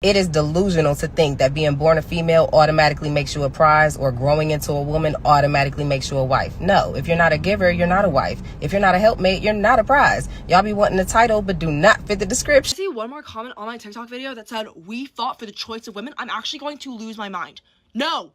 It is delusional to think that being born a female automatically makes you a prize or growing into a woman automatically makes you a wife. No, if you're not a giver, you're not a wife. If you're not a helpmate, you're not a prize. Y'all be wanting the title, but do not fit the description. See one more comment on my TikTok video that said, "We fought for the choice of women," I'm actually going to lose my mind. No!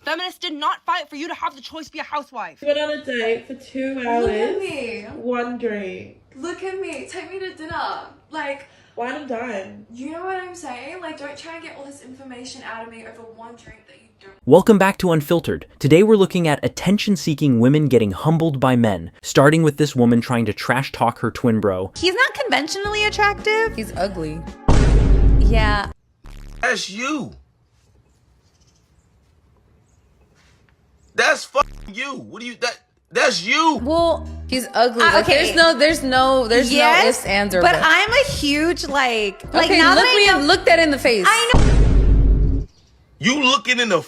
Feminists did not fight for you to have the choice to be a housewife. We went on a date for 2 hours. Look at me. One drink. Look at me. Take me to dinner. Like, Wine and dine. you know what I'm saying? Like, don't try and get all this information out of me over one drink that you don't. Welcome back to Unfiltered. Today we're looking at attention-seeking women getting humbled by men, starting with this woman trying to trash talk her twin bro. He's not conventionally attractive. He's ugly. Yeah. That's you. That's fucking you. What do you that's you. Well, He's ugly. Like, okay. There's no ifs, ands, or but buts. I'm a huge like Okay, now look that me I know, look that in the face. I know. You looking in the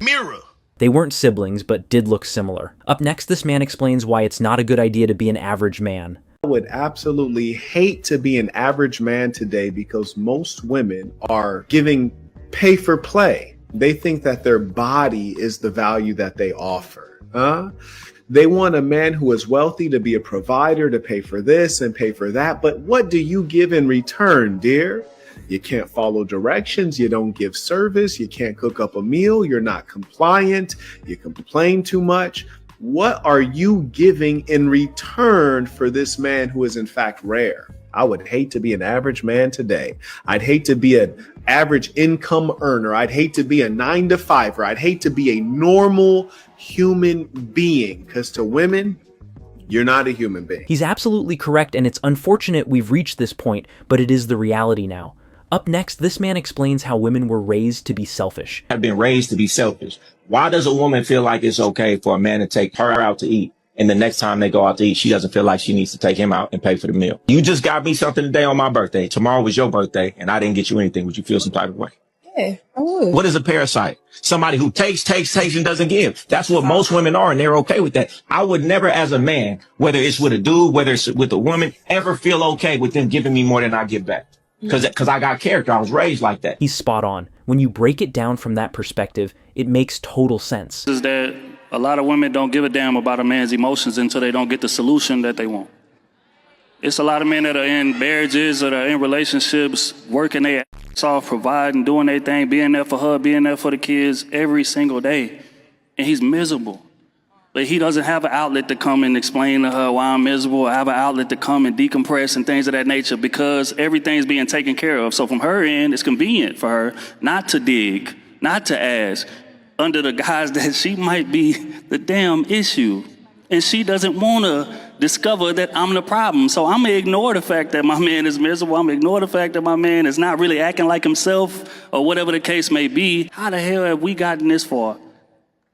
mirror. They weren't siblings, but did look similar. Up next, this man explains why it's not a good idea to be an average man. I would absolutely hate to be an average man today because most women are giving pay for play. They think that their body is the value that they offer. They want a man who is wealthy to be a provider, to pay for this and pay for that. But what do you give in return, dear? You can't follow directions. You don't give service. You can't cook up a meal. You're not compliant. You complain too much. What are you giving in return for this man who is in fact rare? I would hate to be an average man today. I'd hate to be an average income earner. I'd hate to be a 9-to-5er. I'd hate to be a normal human being, because to women, you're not a human being. He's absolutely correct, and it's unfortunate we've reached this point, but it is the reality now. Up next, this man explains how women were raised to be selfish. Have been raised to be selfish. Why does a woman feel like it's okay for a man to take her out to eat, and the next time they go out to eat, she doesn't feel like she needs to take him out and pay for the meal? You just got me something today on my birthday. Tomorrow was your birthday, and I didn't get you anything. Would you feel some type of way? Yeah, I would. What is a parasite? Somebody who takes and doesn't give. That's what most women are, and they're okay with that. I would never, as a man, whether it's with a dude, whether it's with a woman, ever feel okay with them giving me more than I give back. Because I got character. I was raised like that. He's spot on. When you break it down from that perspective, it makes total sense. Is that a lot of women don't give a damn about a man's emotions until they don't get the solution that they want. It's a lot of men that are in marriages or are in relationships, working their ass off, providing, doing their thing, being there for her, being there for the kids every single day. And he's miserable. But he doesn't have an outlet to come and explain to her why I'm miserable, or have an outlet to come and decompress and things of that nature, because everything's being taken care of. So from her end, it's convenient for her not to dig, not to ask, under the guise that she might be the damn issue. And she doesn't want to discover that I'm the problem. So I'm going to ignore the fact that my man is miserable. I'm going to ignore the fact that my man is not really acting like himself, or whatever the case may be. How the hell have we gotten this far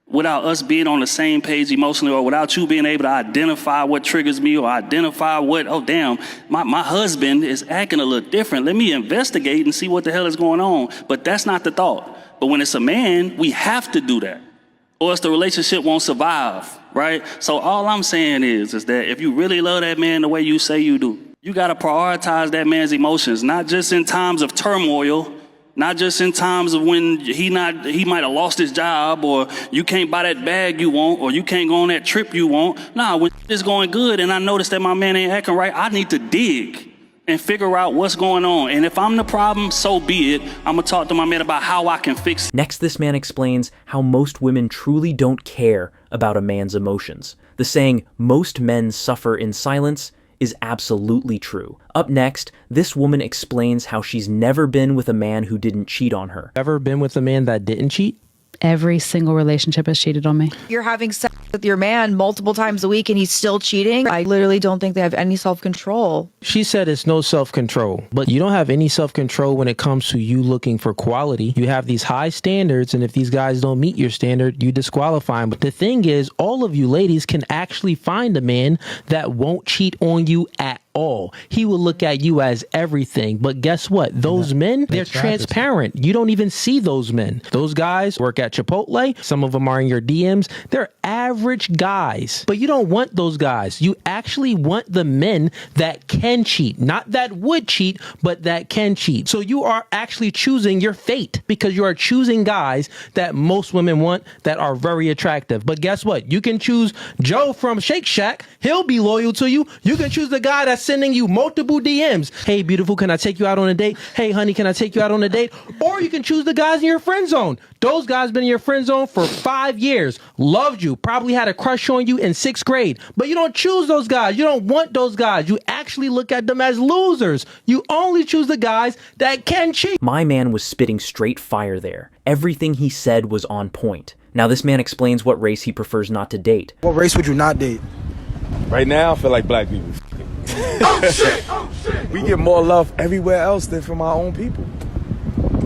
without us being on the same page emotionally, or without you being able to identify what triggers me, or identify what, oh damn, my husband is acting a little different. Let me investigate and see what the hell is going on. But that's not the thought. But when it's a man, we have to do that, or else the relationship won't survive, right? So all I'm saying is that if you really love that man the way you say you do, you got to prioritize that man's emotions, not just in times of turmoil, not just in times of when he might have lost his job, or you can't buy that bag you want, or you can't go on that trip you want. Nah, when it's going good and I notice that my man ain't acting right, I need to dig and figure out what's going on. And if I'm the problem, so be it. I'm gonna talk to my man about how I can fix it. Next, this man explains how most women truly don't care about a man's emotions. The saying, "most men suffer in silence," is absolutely true. Up next, this woman explains how she's never been with a man who didn't cheat on her. Ever been with a man that didn't cheat? Every single relationship has cheated on me. You're having sex with your man multiple times a week and he's still cheating. I literally don't think they have any self-control. She said it's no self-control, but you don't have any self-control when it comes to you looking for quality. You have these high standards, and if these guys don't meet your standard, you disqualify them. But the thing is, all of you ladies can actually find a man that won't cheat on you at all. He will look at you as everything. But guess what? Those men, they're transparent. You don't even see those men. Those guys work at Chipotle. Some of them are in your DMs. They're average guys. But you don't want those guys. You actually want the men that can cheat. Not that would cheat, but that can cheat. So you are actually choosing your fate because you are choosing guys that most women want that are very attractive. But guess what? You can choose Joe from Shake Shack. He'll be loyal to you. You can choose the guy that's sending you multiple DMs. Hey, beautiful, can I take you out on a date? Hey, honey, can I take you out on a date? Or you can choose the guys in your friend zone. Those guys been in your friend zone for 5 years, loved you, probably had a crush on you in 6th grade, but you don't choose those guys. You don't want those guys. You actually look at them as losers. You only choose the guys that can cheat. My man was spitting straight fire there. Everything he said was on point. Now this man explains what race he prefers not to date. What race would you not date? Right now, I feel like black people. Oh shit! Oh shit! We get more love everywhere else than from our own people.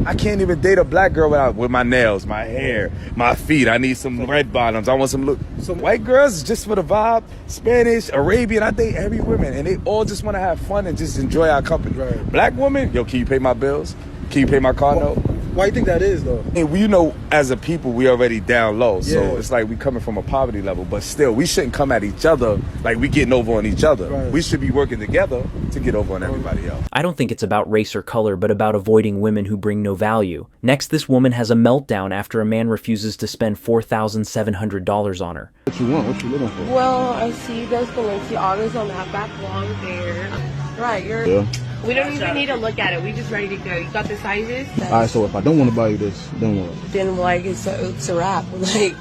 I can't even date a black girl with my nails, my hair, my feet. I need some red bottoms. I want some look. Some white girls just for the vibe. Spanish, Arabian. I date every woman, and they all just want to have fun and just enjoy our company. Right. Black woman, yo, can you pay my bills? Can you pay my car note? Why do you think that is, though? And you know, as a people, we already down low. So Yeah. it's like we coming from a poverty level. But still, we shouldn't come at each other like we getting over on each other. Right. We should be working together to get over on everybody else. I don't think it's about race or color, but about avoiding women who bring no value. Next, this woman has a meltdown after a man refuses to spend $4,700 on her. What you want? What you looking for? Well, I see those Balenciagas on that back long there. Right, Yeah. we don't even need to look at it. We just ready to go. You got the sizes? All right, so if I don't want to buy you this, then what? Then like it's a wrap. Like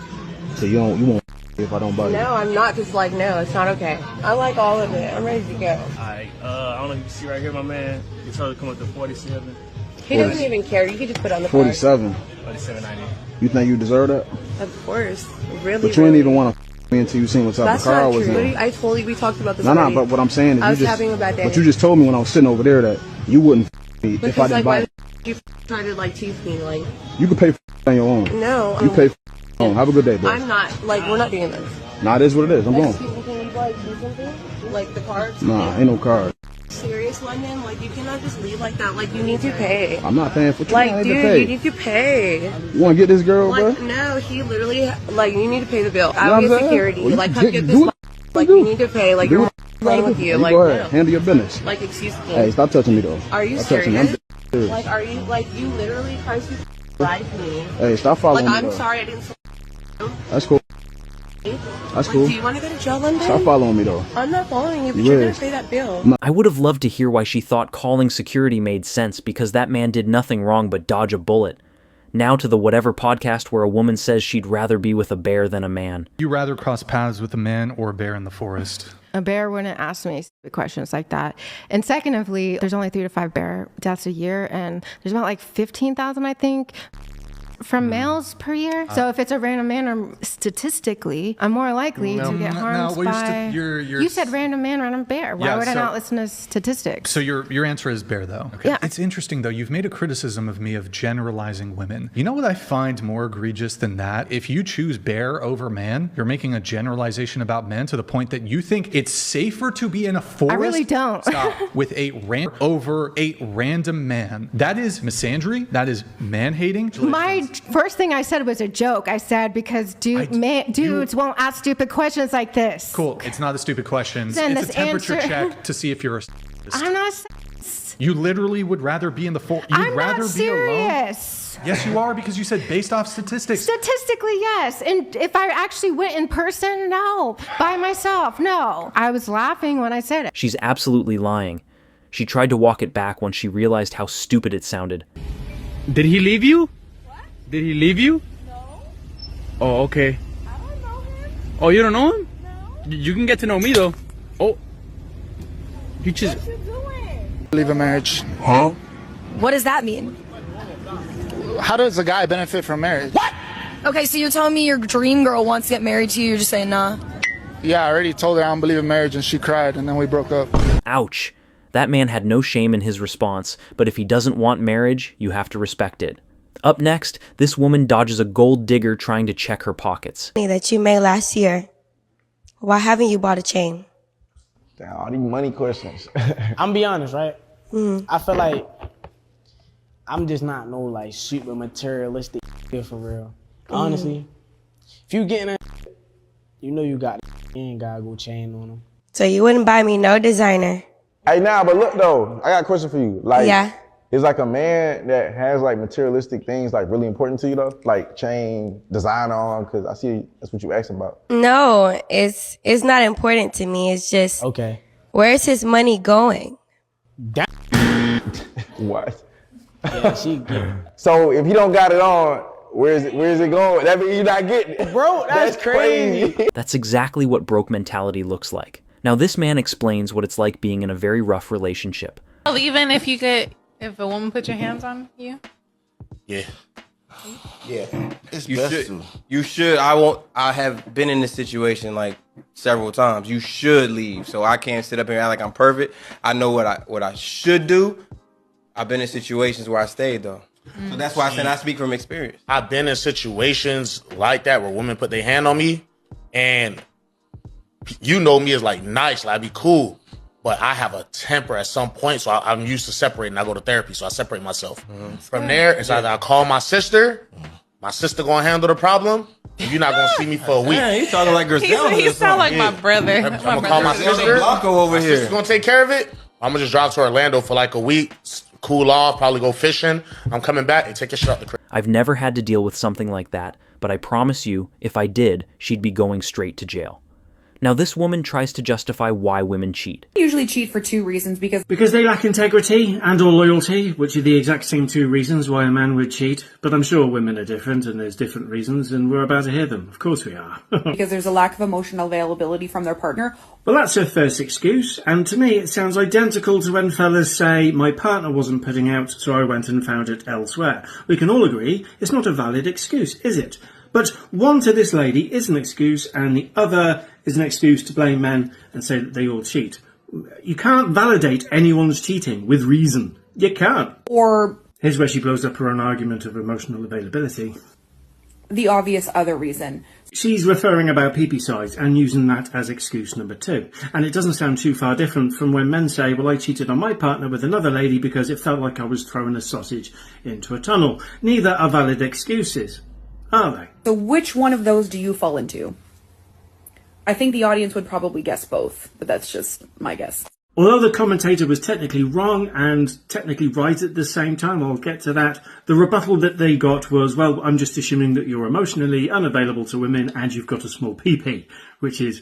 So you won't if I don't buy you. no, I'm not just like no, it's not okay. I like all of it. I'm ready to go. Alright, I don't know if you can see right here, my man. He told to come up to 47. He doesn't even care. You can just put on the 47. 47.90. You think you deserve that? Of course, really. But you ain't even want to me until you seen what type That's of car I not was true. in. I told you we talked about this. No, already. but what I'm saying is I you was just. having a bad day. But you just told me when I was sitting over there that you wouldn't me if I Because didn't like buy why it. the you try to like tease me like You could pay on your own. no. You pay on. Have a good day, bro. I'm not like we're not doing this. Nah, it is what it is. I'm going. Excuse me, can you like do something? Like the cards? Nah, ain't no car. Serious, London? Like you cannot just leave like that. Like you need to pay. I'm not paying for you. Like, I need dude, to pay. you need to pay. You want to get this girl, Like, bro? no, he literally, like, you need to pay the bill. You know I'll what I'm get saying? security. Well, you like, do come get this. it. Like, you need to pay. Like, Do you're it. playing with you. You Like, go ahead. no. Handle your business. Like, excuse me. Hey, stop touching me, though. Are you Stop touching me. serious? I'm serious. Like, are you, like, you literally trying to drive me? Hey, stop following Like, me, I'm though. sorry I didn't. That's cool. That's cool. Do you want to go to jail, London? Stop following me, though. I'm not following you, but You you're going is. to pay that bill. I would have loved to hear why she thought calling security made sense because that man did nothing wrong but dodge a bullet. Now to the Whatever podcast where a woman says she'd rather be with a bear than a man. You rather cross paths with a man or a bear in the forest? A bear wouldn't ask me stupid questions like that. And secondly, there's only 3 to 5 bear deaths a year, and there's about like 15,000, I think, from males per year. So if it's a random man, statistically, I'm more likely to get harmed by. You said random man, random bear. Why would I not listen to statistics? So your answer is bear, though. Okay. Yeah. It's interesting, though. You've made a criticism of me of generalizing women. You know what I find more egregious than that? If you choose bear over man, you're making a generalization about men to the point that you think it's safer to be in a forest. I really don't. Stop. With over a random man. That is misandry. That is man-hating. My first thing I said was a joke. I said because dudes won't ask stupid questions like this. Cool. It's not a stupid question. Then It's a this temperature answer- check to see if you're a I'm not. You literally would rather be in the forest. You'd I'm rather not be alone. serious. Yes, you are, because you said based off statistics. Statistically, yes. And if I actually went in person, no. By myself, no. I was laughing when I said it. She's absolutely lying. She tried to walk it back when she realized how stupid it sounded. Did he leave you? What? Did he leave you? No. Oh, okay. I don't know him. Oh, you don't know him? No. You can get to know me, though. Oh. You just... What you doing? Leave a marriage. Huh? What does that mean? How does a guy benefit from marriage? What? Okay, so you're telling me your dream girl wants to get married to you, you're just saying nah? Yeah, I already told her I don't believe in marriage, and she cried, and then we broke up. Ouch. That man had no shame in his response, but if he doesn't want marriage, you have to respect it. Up next, this woman dodges a gold digger trying to check her pockets. That you made last year. Why haven't you bought a chain? Damn, all these money questions. I'm be honest, right? Mm. I feel like I'm just not no like super materialistic for real. Honestly, if you getting You know you got you ain't gotta go chain on them. So you wouldn't buy me no designer? Hey, nah, but look though, I got a question for you. Like, Yeah. is like a man that has like materialistic things like really important to you though? Like chain, designer on, because I see that's what you asked about. No, it's not important to me. It's just Okay. where's his money going? What? Yeah, she get So if he don't got it on, where is it going? That means you're not getting it. Bro, that's crazy. That's exactly what broke mentality looks like. Now, this man explains what it's like being in a very rough relationship. Well, even if if a woman put your hands on you? Yeah. Yeah. It's You best should- to. You should. I have been in this situation like several times. You should leave. So I can't sit up here and act like I'm perfect. I know what I should do. I've been in situations where I stayed though. So that's why I said I speak from experience. I've been in situations like that where women put their hand on me, and you know me as like nice, like I be cool, but I have a temper at some point, so I'm used to separating. I go to therapy, so I separate myself. From there, it's either I call my sister gonna handle the problem, and you're not gonna see me for a week. Yeah, you talking like Griselda. He sound like my brother. I'm gonna call my sister. Blanco over My here. sister's gonna take care of it. I'm gonna just drive to Orlando for like a week, cool off, probably go fishing. I'm coming back and take your shit out the crib. I've never had to deal with something like that, but I promise you, if I did, she'd be going straight to jail. Now, this woman tries to justify why women cheat. Usually cheat for two reasons Because they lack integrity and or loyalty, which are the exact same two reasons why a man would cheat. But I'm sure women are different and there's different reasons and we're about to hear them. Of course we are. because there's a lack of emotional availability from their partner. Well, that's her first excuse, and to me it sounds identical to when fellas say, my partner wasn't putting out, so I went and found it elsewhere. We can all agree it's not a valid excuse, is it? But one to this lady is an excuse, and the other is an excuse to blame men and say that they all cheat. You can't validate anyone's cheating with reason. You can't. Or Here's where she blows up her own argument of emotional availability. the obvious other reason. She's referring about pee-pee size and using that as excuse number 2. And it doesn't sound too far different from when men say, well, I cheated on my partner with another lady because it felt like I was throwing a sausage into a tunnel. Neither are valid excuses, are they? So which one of those do you fall into? I think the audience would probably guess both, but that's just my guess. Although the commentator was technically wrong and technically right at the same time, I'll get to that, the rebuttal that they got was, well, I'm just assuming that you're emotionally unavailable to women and you've got a small pee-pee, which is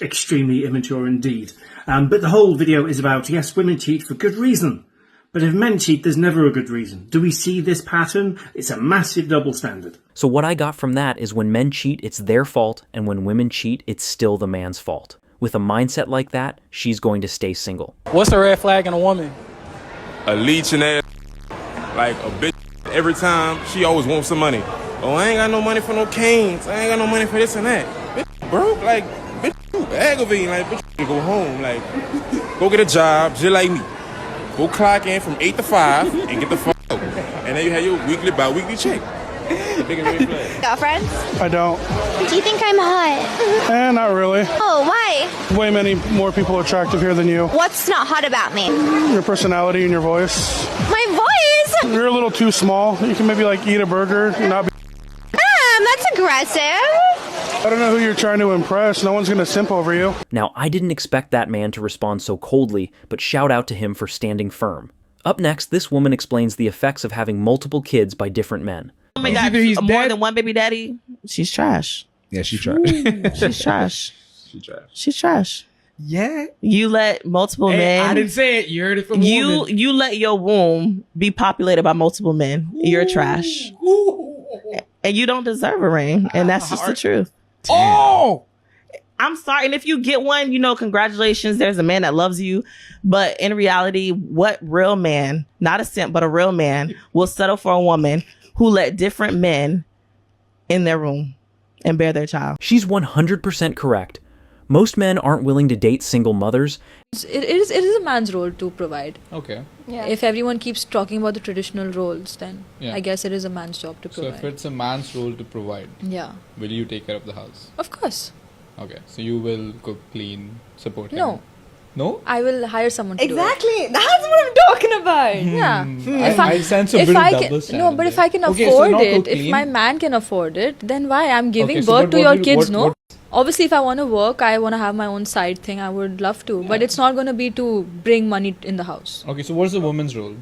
extremely immature indeed. But the whole video is about, yes, women cheat for good reason. But if men cheat, there's never a good reason. Do we see this pattern? It's a massive double standard. So what I got from that is when men cheat, it's their fault, and when women cheat, it's still the man's fault. With a mindset like that, she's going to stay single. What's a red flag in a woman? A leeching ass, like a bitch. Every time she always wants some money. Oh, I ain't got no money for no canes. I ain't got no money for this and that. Bitch, broke, like, bitch, you aggravating. Like, bitch, you go home. Like, go get a job, just like me. Go clock in from 8 to 5 and get the fuck out. And then you have your weekly, bi-weekly check. The biggest red flag. Got friends? I don't. Do you think I'm hot? Not really. Oh, why? Way many more people attractive here than you. What's not hot about me? Your personality and your voice. My voice? You're a little too small. You can maybe like eat a burger and not be. That's aggressive. I don't know who you're trying to impress. No one's gonna simp over you. Now, I didn't expect that man to respond so coldly, but shout out to him for standing firm. Up next, this woman explains the effects of having multiple kids by different men. Woman got more than one baby daddy. She's trash. Yeah, she's trash. She's trash. She's trash. She's trash. Yeah. You let multiple Hey, men. I didn't say it. You heard it from a woman. You let your womb be populated by multiple men. You're trash. And you don't deserve a ring. And that's just the truth. Oh! I'm sorry. And if you get one, congratulations. There's a man that loves you. But in reality, what real man, not a simp, but a real man, will settle for a woman who let different men in their room and bear their child? She's 100% correct. Most men aren't willing to date single mothers. It is a man's role to provide. Okay. Yeah. If everyone keeps talking about the traditional roles, then Yeah. I guess it is a man's job to So provide. if it's a man's role to provide, Yeah. will you take care of the house? Of course. Okay. So you will cook, clean, support him? No. No? I will hire someone to do it. Exactly. That's what I'm talking about. Yeah. If I sense a if bit of I double can, standard no, but if I can there. Okay, so afford not it, cook if clean. my man can afford it, then why? I'm giving Okay, so birth but to what your will- kids, what- no? what- Obviously, if I want to work, I want to have my own side thing. I would love to, but it's not going to be to bring money in the house. Okay, so what's the woman's role?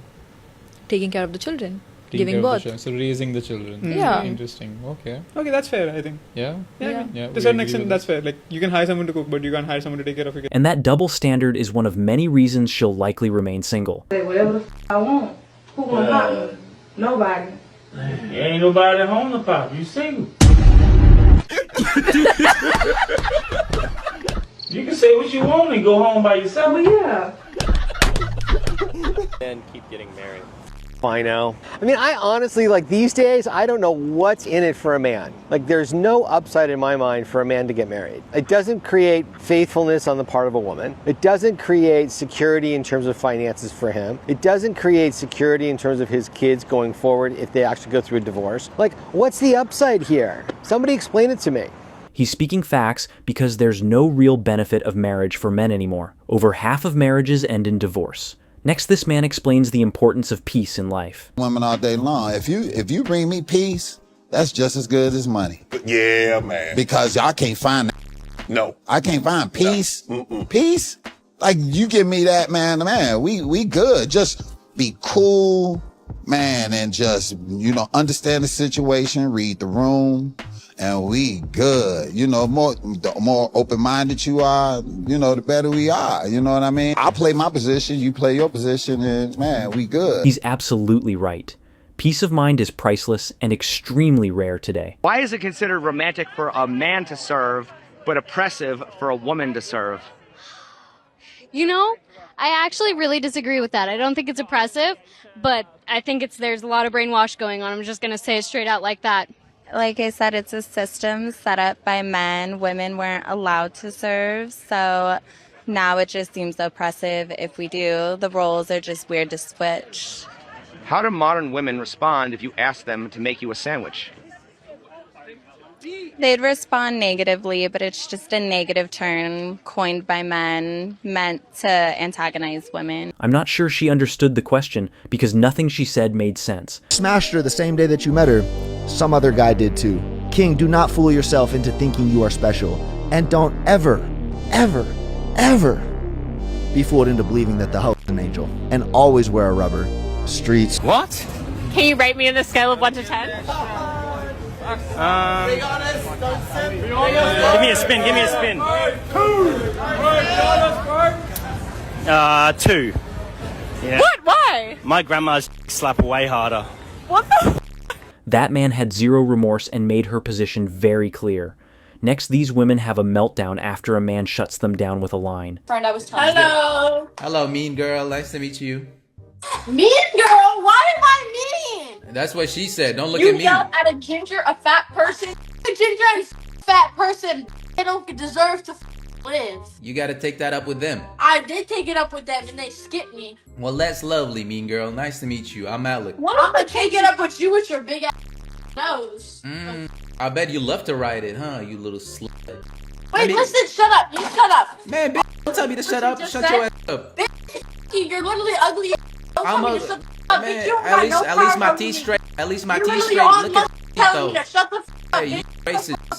Taking care of the children, Taking giving care of the birth. children. So raising the children. Yeah. Interesting. Okay. Okay, that's fair, I think. Yeah? Yeah, I mean, Yeah, to we a certain agree extent, with that's fair. Like, you can hire someone to cook, but you can't hire someone to take care of your kids. And that double standard is one of many reasons she'll likely remain single. Say whatever the I want. Who gonna pop me? Nobody. Ain't nobody at home to pop. You single. You can say what you want and go home by yourself. But yeah. And keep getting married. I know. I mean, I honestly, like these days, I don't know what's in it for a man. Like, there's no upside in my mind for a man to get married. It doesn't create faithfulness on the part of a woman. It doesn't create security in terms of finances for him. It doesn't create security in terms of his kids going forward if they actually go through a divorce. Like, what's the upside here? Somebody explain it to me. He's speaking facts because there's no real benefit of marriage for men anymore. Over half of marriages end in divorce. Next, this man explains the importance of peace in life. Women all day long. If you bring me peace, that's just as good as money. Yeah, man. Because y'all can't find that. No. I can't find peace. No. Peace? Like, you give me that, man, we good. Just be cool, man, and just, understand the situation, read the room, and we good. The more open-minded you are, the better we are. You know what I mean? I play my position, you play your position, and man, we good. He's absolutely right. Peace of mind is priceless and extremely rare today. Why is it considered romantic for a man to serve, but oppressive for a woman to serve? I actually really disagree with that. I don't think it's oppressive, but I think there's a lot of brainwash going on. I'm just going to say it straight out like that. Like I said, it's a system set up by men. Women weren't allowed to serve, so now it just seems oppressive if we do. The roles are just weird to switch. How do modern women respond if you ask them to make you a sandwich? They'd respond negatively, but it's just a negative term coined by men, meant to antagonize women. I'm not sure she understood the question because nothing she said made sense. Smashed her the same day that you met her. Some other guy did too. King, do not fool yourself into thinking you are special. And don't ever, ever, ever be fooled into believing that the hoe is an angel. And always wear a rubber. Streets. What? Can you rate me on the scale of 1 to 10? Give me a spin. 2. Yeah. What? Why? My grandma's slap way harder. What the? That man had zero remorse and made her position very clear. Next, these women have a meltdown after a man shuts them down with a line. Friend, I was telling Hello. Hello, mean girl. Nice to meet you. Mean girl? Why am I mean? That's what she said. Don't look You at me. yelled at a ginger, a fat person. A ginger and fat person, they don't deserve to live. You gotta take that up with them. I did take it up with them and they skipped me. Well, that's lovely, mean girl. Nice to meet you. I'm Alec. I'm gonna take it up with you with your big ass nose. I bet you love to ride it, huh? You little slut. Wait, listen, shut up. You shut up. Man, bitch, don't tell me to shut up. Shut your ass up. Bitch, you're literally ugly. Don't tell me to shut up. Man, You at least got no my power teeth over straight. At least my You're teeth literally straight. on Look my at telling though. me to shut the f Hey, you racist. Go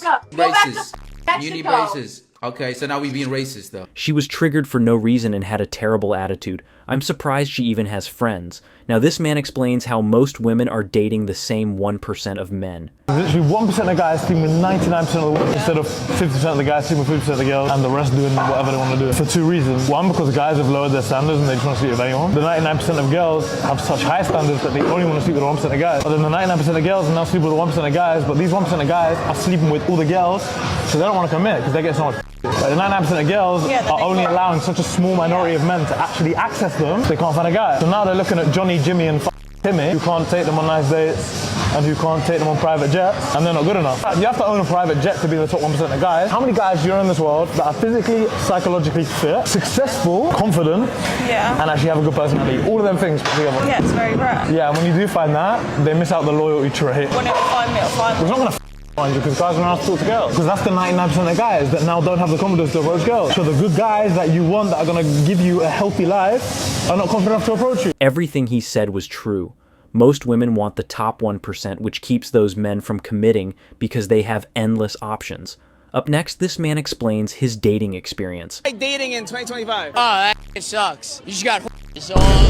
back to Racist. You need racist. Okay, so now we being racist though. She was triggered for no reason and had a terrible attitude. I'm surprised she even has friends. Now this man explains how most women are dating the same 1% of men. Literally 1% of guys sleeping with 99% of the instead of 50% of the guys sleeping with 50% of the girls and the rest doing whatever they want to do. For 2 reasons. One, because guys have lowered their standards and they just want to sleep with anyone. The 99% of girls have such high standards that they only want to sleep with the 1% of guys. But then the 99% of girls are now sleeping with the 1% of guys, but these 1% of guys are sleeping with all the girls, so they don't want to commit because they get so much. But the 99% of girls are only allowing such a small minority of men to actually access them, so they can't find a guy. So now they're looking at Johnny, Jimmy and Timmy, who can't take them on nice dates and who can't take them on private jets, and they're not good enough. You have to own a private jet to be the top 1% of guys. How many guys do you know in this world that are physically, psychologically fit, successful, confident, and actually have a good personality? All of them things together. Yeah, it's very rare. Yeah, and when you do find that, they miss out the loyalty trait. When it'll find me, it'll find me. It's not going to find you because guys are not to talk to girls. Because that's the 99% of guys that now don't have the confidence to approach girls. So the good guys that you want that are going to give you a healthy life are not confident enough to approach you. Everything he said was true. Most women want the top 1%, which keeps those men from committing because they have endless options. Up next, this man explains his dating experience. Like dating in 2025. Oh, that sucks. You just got all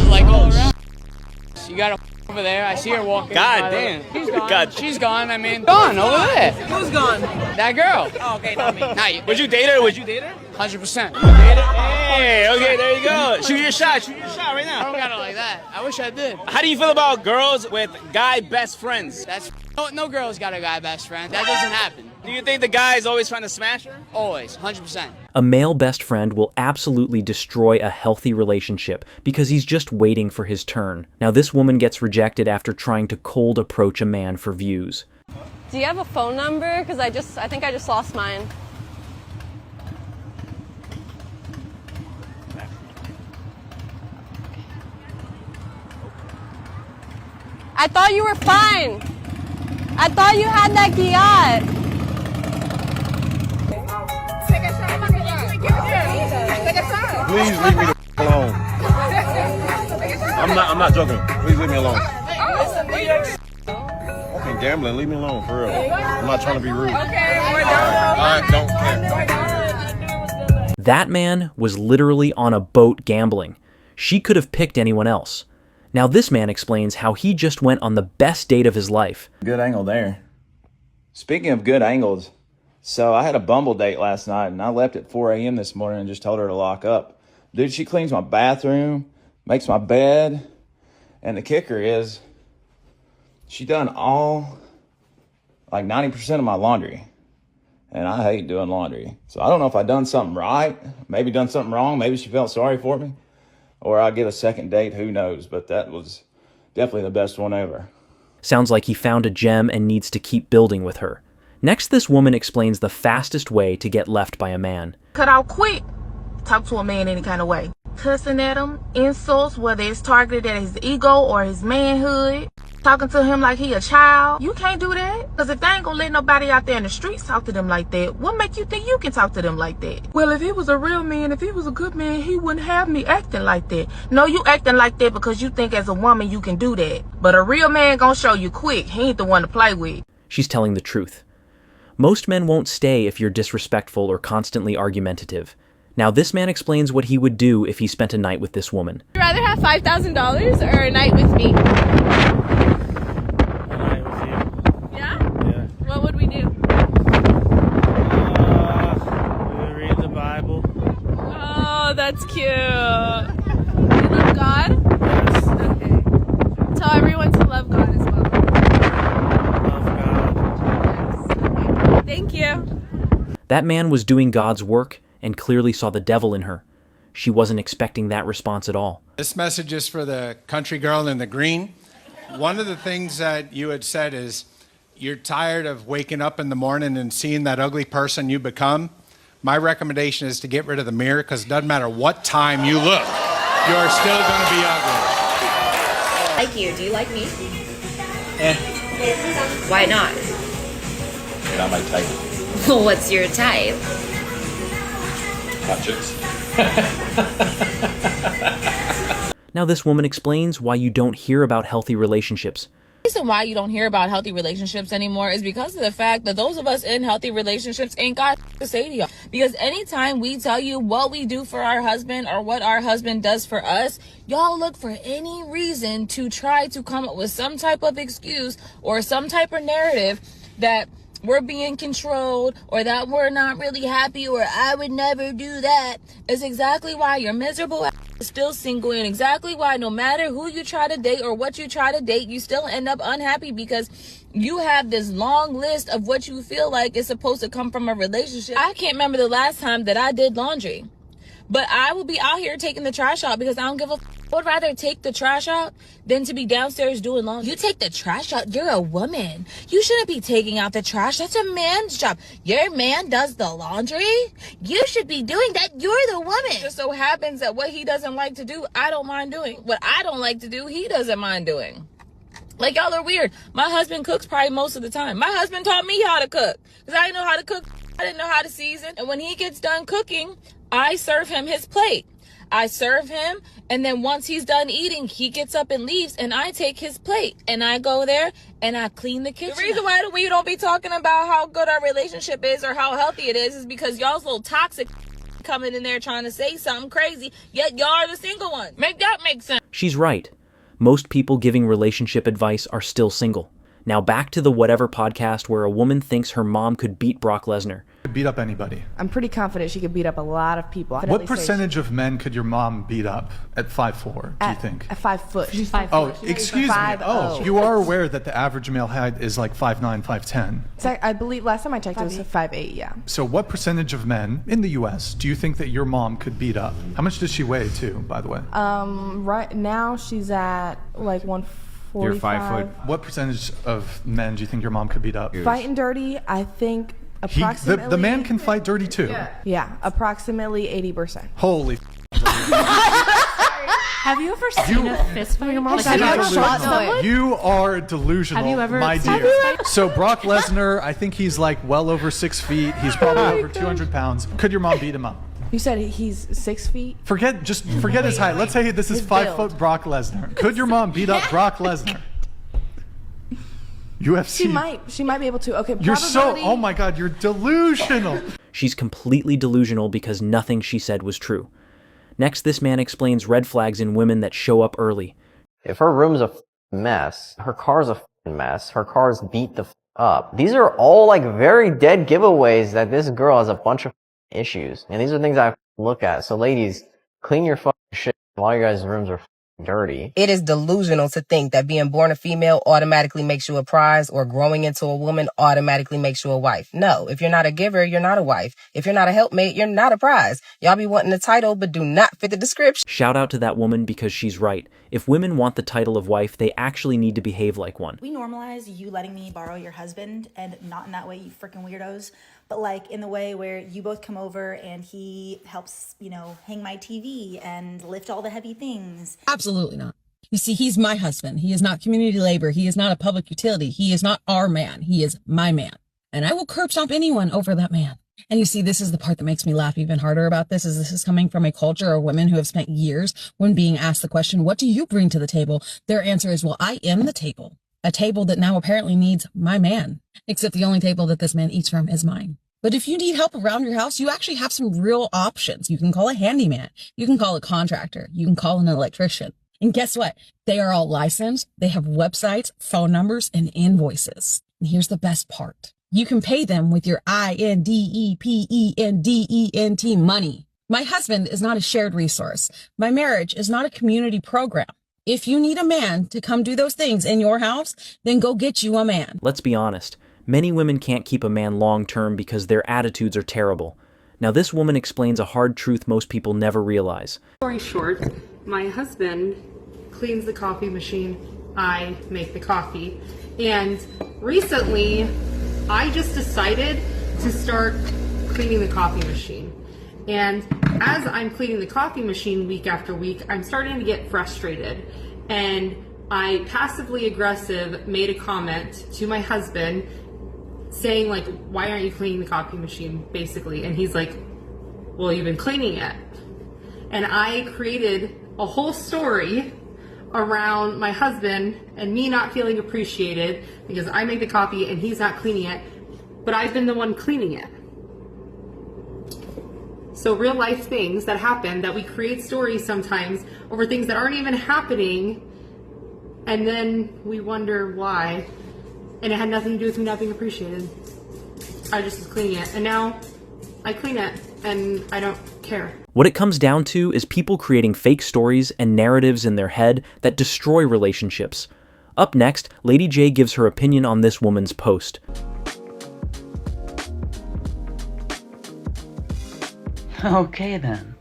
like all around. You got over there. I see her walking. God damn. She's gone. God. She's gone. I mean, gone over there. Who's gone? That girl. Oh, okay, not me. Not you. Would you date her? Would you date her? 100%. Hey, okay, there you go. Shoot your shot. Shoot your shot right now. I don't got it like that. I wish I did. How do you feel about girls with guy best friends? That's no girl's got a guy best friend. That doesn't happen. Do you think the guy is always trying to smash her? Always, 100%. A male best friend will absolutely destroy a healthy relationship because he's just waiting for his turn. Now, this woman gets rejected after trying to cold approach a man for views. Do you have a phone number? Because I think I just lost mine. I thought you were fine. I thought you had that Kiat. Please leave me the alone. I'm not joking. Please leave me alone. Okay, gambling. Leave me alone for real. I'm not trying to be rude. I don't care. That man was literally on a boat gambling. She could have picked anyone else. Now this man explains how he just went on the best date of his life. Good angle there. Speaking of good angles, so I had a Bumble date last night and I left at 4 a.m. this morning and just told her to lock up. Dude, she cleans my bathroom, makes my bed, and the kicker is she done all, like 90% of my laundry. And I hate doing laundry. So I don't know if I done something right, maybe done something wrong, maybe she felt sorry for me. Or I'll get a second date, who knows, but that was definitely the best one ever. Sounds like he found a gem and needs to keep building with her. Next, this woman explains the fastest way to get left by a man. Cut out quick. Talk to a man any kind of way. Cussing at him, insults, whether it's targeted at his ego or his manhood. Talking to him like he a child. You can't do that. Because if they ain't gonna let nobody out there in the streets talk to them like that, what make you think you can talk to them like that? Well, if he was a real man, if he was a good man, he wouldn't have me acting like that. No, you acting like that because you think as a woman you can do that. But a real man gonna show you quick. He ain't the one to play with. She's telling the truth. Most men won't stay if you're disrespectful or constantly argumentative. Now, this man explains what he would do if he spent a night with this woman. Would you rather have $5,000 or a night with me? A night with you. Yeah? Yeah. What would we do? We would read the Bible. Oh, that's cute. You love God? Yes. Okay. Tell everyone to love God as well. Love God. Yes. Okay. Thank you. That man was doing God's work and clearly saw the devil in her. She wasn't expecting that response at all. This message is for the country girl in the green. One of the things that you had said is you're tired of waking up in the morning and seeing that ugly person you become. My recommendation is to get rid of the mirror because it doesn't matter what time you look, you're still going to be ugly. I like you. Do you like me? Why not? You're not my type. What's your type? Hot chicks. Now this woman explains why you don't hear about healthy relationships. The reason why you don't hear about healthy relationships anymore is because of the fact that those of us in healthy relationships ain't got to say to y'all. Because anytime we tell you what we do for our husband or what our husband does for us, y'all look for any reason to try to come up with some type of excuse or some type of narrative that we're being controlled or that we're not really happy or I would never do that. Is exactly why you're miserable still single and exactly why no matter who you try to date or what you try to date, you still end up unhappy because you have this long list of what you feel like is supposed to come from a relationship. I can't remember the last time that I did laundry, but I will be out here taking the trash out because I don't give a I would rather take the trash out than to be downstairs doing laundry. You take the trash out, you're a woman. You shouldn't be taking out the trash. That's a man's job. Your man does the laundry. You should be doing that. You're the woman. It just so happens that what he doesn't like to do, I don't mind doing. What I don't like to do, he doesn't mind doing. Like, y'all are weird. My husband cooks probably most of the time. My husband taught me how to cook because I didn't know how to cook. I didn't know how to season. And when he gets done cooking, I serve him his plate. I serve him, and then once he's done eating, he gets up and leaves, and I take his plate, and I go there, and I clean the kitchen. The reason why we don't be talking about how good our relationship is or how healthy it is because y'all's little toxic coming in there trying to say something crazy, yet y'all are the single ones. Make that make sense. She's right. Most people giving relationship advice are still single. Now back to the Whatever podcast where a woman thinks her mom could beat Brock Lesnar. Beat up anybody. I'm pretty confident she could beat up a lot of people. What percentage of men could your mom beat up at 5'4", do you think? At 5 foot. She's 5 Oh, foot. excuse me. Oh, you are aware that the average male height is like 5'9", 5'10". So I believe last time I checked it was 5'8", yeah. So what percentage of men in the U.S. do you think that your mom could beat up? How much does she weigh too, by the way? Right now she's at like 145. You're 5 foot. What percentage of men do you think your mom could beat up? Fighting dirty, I think approximately. The man can fight dirty too. Yeah, approximately 80%. Holy. Have you ever seen a fist fight? Have you ever shot someone? You are delusional, Have you ever my seen dear. a fight? So Brock Lesnar, I think he's like well over 6 feet. He's probably over 200 pounds. Could your mom beat him up? You said he's 6 feet? Forget his height. Let's say this is 5 foot Brock Lesnar. Could your mom beat up Brock Lesnar? UFC. She might be able to. Okay, You're so, oh my God, you're delusional. She's completely delusional because nothing she said was true. Next, this man explains red flags in women that show up early. If her room's a mess, her car's a mess, her car's beat the up. These are all like very dead giveaways that this girl has a bunch of issues. And these are things I look at. So ladies, clean your shit while your guys' rooms are dirty. It is delusional to think that being born a female automatically makes you a prize or growing into a woman automatically makes you a wife. No, if you're not a giver, you're not a wife. If you're not a helpmate, you're not a prize. Y'all be wanting the title but do not fit the description. Shout out to that woman because she's right. If women want the title of wife, they actually need to behave like one. We normalize you letting me borrow your husband, and not in that way, you freaking weirdos, but like in the way where you both come over and he helps, hang my TV and lift all the heavy things. Absolutely not. You see, he's my husband. He is not community labor. He is not a public utility. He is not our man. He is my man. And I will curb stomp anyone over that man. And you see, this is the part that makes me laugh even harder about this is coming from a culture of women who have spent years when being asked the question, what do you bring to the table? Their answer is, well, I am the table. A table that now apparently needs my man, except the only table that this man eats from is mine. But if you need help around your house, you actually have some real options. You can call a handyman. You can call a contractor. You can call an electrician. And guess what? They are all licensed. They have websites, phone numbers, and invoices. And here's the best part. You can pay them with your INDEPENDENT money. My husband is not a shared resource. My marriage is not a community program. If you need a man to come do those things in your house, then go get you a man. Let's be honest. Many women can't keep a man long-term because their attitudes are terrible. Now this woman explains a hard truth most people never realize. Story short, my husband cleans the coffee machine, I make the coffee. And recently, I just decided to start cleaning the coffee machine. And as I'm cleaning the coffee machine week after week, I'm starting to get frustrated. And I passively aggressive made a comment to my husband saying like, why aren't you cleaning the coffee machine, basically? And he's like, well, you've been cleaning it. And I created a whole story around my husband and me not feeling appreciated because I make the coffee and he's not cleaning it, but I've been the one cleaning it. So real life things that happen, that we create stories sometimes over things that aren't even happening, and then we wonder why. And it had nothing to do with me not being appreciated. I just was cleaning it. And now I clean it and I don't care. What it comes down to is people creating fake stories and narratives in their head that destroy relationships. Up next, Lady J gives her opinion on this woman's post. Okay then.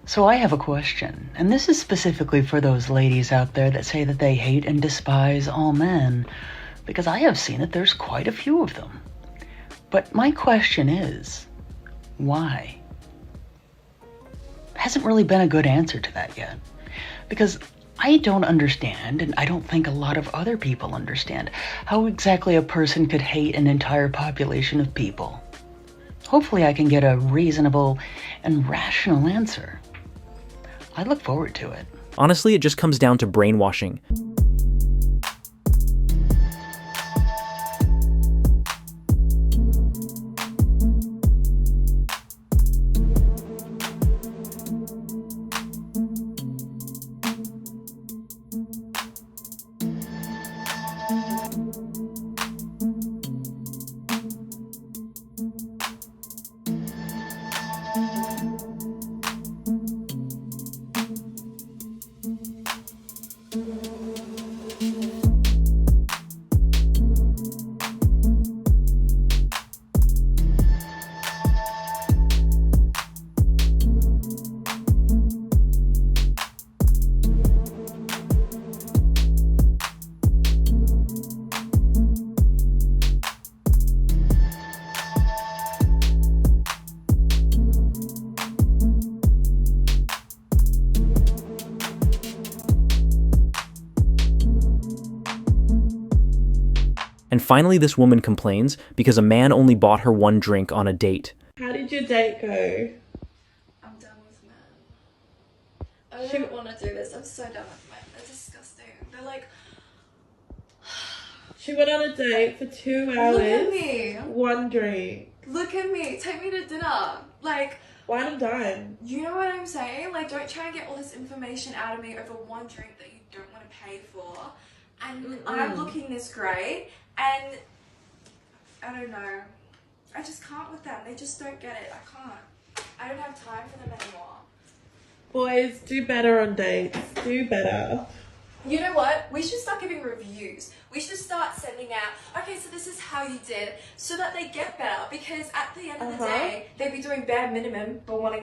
So I have a question, and this is specifically for those ladies out there that say that they hate and despise all men, because I have seen that there's quite a few of them. But my question is, why? Hasn't really been a good answer to that yet, because I don't understand, and I don't think a lot of other people understand, how exactly a person could hate an entire population of people. Hopefully I can get a reasonable and rational answer. I look forward to it. Honestly, it just comes down to brainwashing. And finally, this woman complains because a man only bought her one drink on a date. How did your date go? I'm done with men. I don't want to do this. I'm so done with men. They're disgusting. They're like... She went on a date for 2 hours. Look at me. One drink. Look at me. Take me to dinner. Like... Wine and dine. You know what I'm saying? Like, don't try and get all this information out of me over one drink that you don't want to pay for. And I'm looking this great. And I don't know. I just can't with them. They just don't get it. I can't. I don't have time for them anymore. Boys, do better on dates. Do better. You know what? We should start giving reviews. We should start sending out, okay, so this is how you did, so that they get better. Because at the end of the day, they'd be doing bare minimum, but wanting